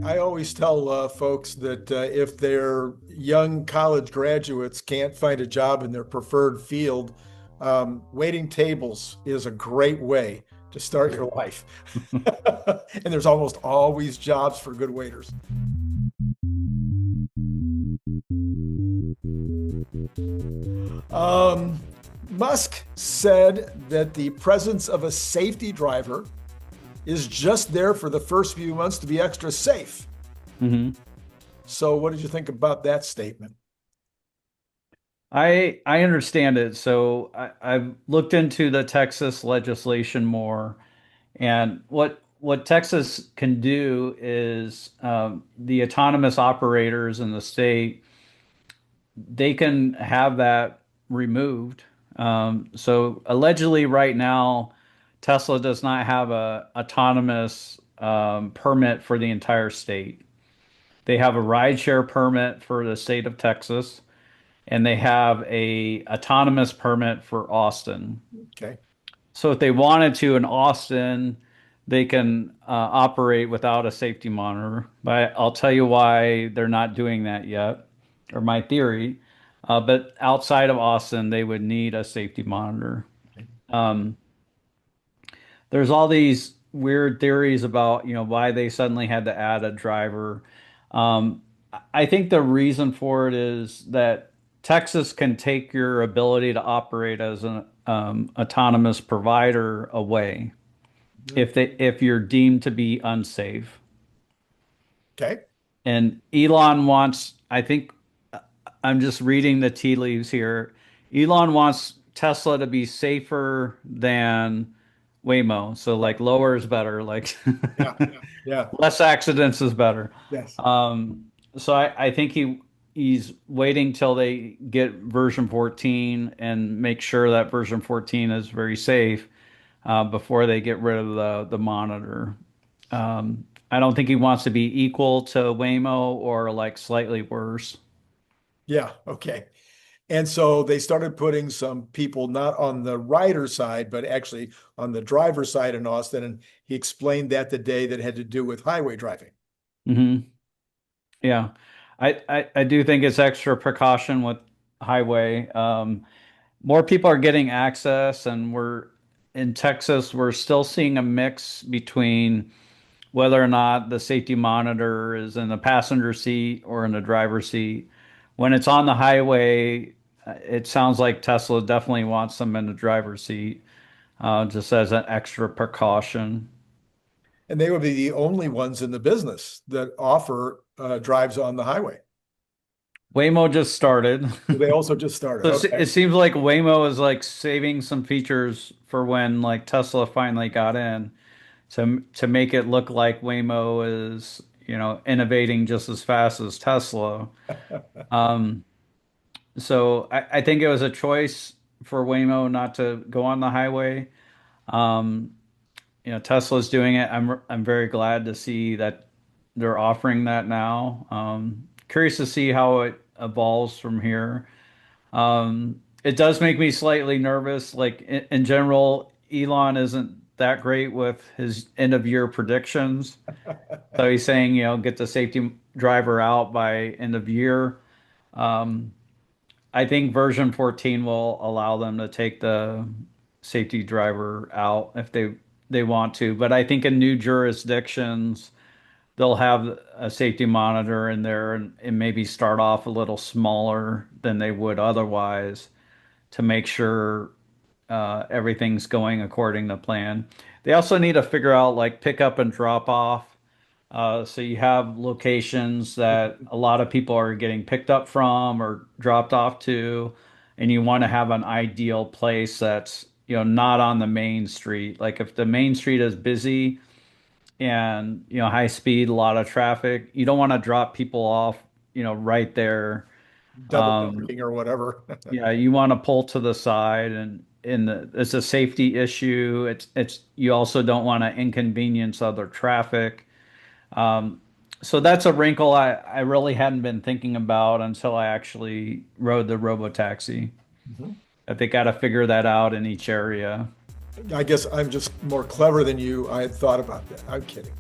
I always tell folks that if their young college graduates can't find a job in their preferred field, waiting tables is a great way to start your life. And there's almost always jobs for good waiters. Um, Musk said that the presence of a safety driver is just there for the first few months to be extra safe. hmm So, what did you think about that statement? I understand it. So I've looked into the Texas legislation more, and what Texas can do is the autonomous operators in the state, they can have that removed. So allegedly, right now, Tesla does not have a autonomous permit for the entire state. They have a rideshare permit for the state of Texas, and they have a autonomous permit for Austin. Okay. So if they wanted to in Austin, they can operate without a safety monitor. But I'll tell you why they're not doing that yet, or my theory. But outside of Austin, they would need a safety monitor. Um, there's all these weird theories about, why they suddenly had to add a driver. Um, I think the reason for it is that Texas can take your ability to operate as an autonomous provider away Mhm. if you're deemed to be unsafe. Okay. And Elon wants, I think, I'm just reading the tea leaves here. Elon wants Tesla to be safer than Waymo. So like lower is better, like Yeah. Yeah. Yeah. less accidents is better. Yes. So I think he's waiting till they get version 14 and make sure that version 14 is very safe before they get rid of the monitor. I don't think he wants to be equal to Waymo or like slightly worse. Yeah. Okay. And so they started putting some people not on the rider side, but actually on the driver side in Austin. And he explained that the day that had to do with highway driving. hmm Yeah, I do think it's extra precaution with highway. More people are getting access, and we're in Texas, we're still seeing a mix between whether or not the safety monitor is in the passenger seat or in the driver's seat. When it's on the highway, it sounds like Tesla definitely wants them in the driver's seat, just as an extra precaution. And they would be the only ones in the business that offer drives on the highway. Waymo just started. They also just started. So Okay. it seems like Waymo is like saving some features for when like Tesla finally got in to make it look like Waymo is, innovating just as fast as Tesla. Um, so I think it was a choice for Waymo not to go on the highway. Um, Tesla's doing it. I'm very glad to see that they're offering that now. Curious to see how it evolves from here. It does make me slightly nervous. Like in general, Elon isn't that great with his end of year predictions. So he's saying, get the safety driver out by end of year. Um, I think version 14 will allow them to take the safety driver out if they want to. But I think in new jurisdictions, they'll have a safety monitor in there and maybe start off a little smaller than they would otherwise to make sure everything's going according to plan. They also need to figure out like pick up and drop off. So you have locations that a lot of people are getting picked up from or dropped off to, and you want to have an ideal place that's, not on the main street. Like if the main street is busy and, high speed, a lot of traffic, you don't want to drop people off, right there. Double Um, parking or whatever. yeah, you want to pull to the side and it's a safety issue. It's you also don't want to inconvenience other traffic. Um, so that's a wrinkle I really hadn't been thinking about until I actually rode the Robotaxi. Mhm. I think got to figure that out in each area. I guess I'm just more clever than you. I had thought about that. I'm kidding.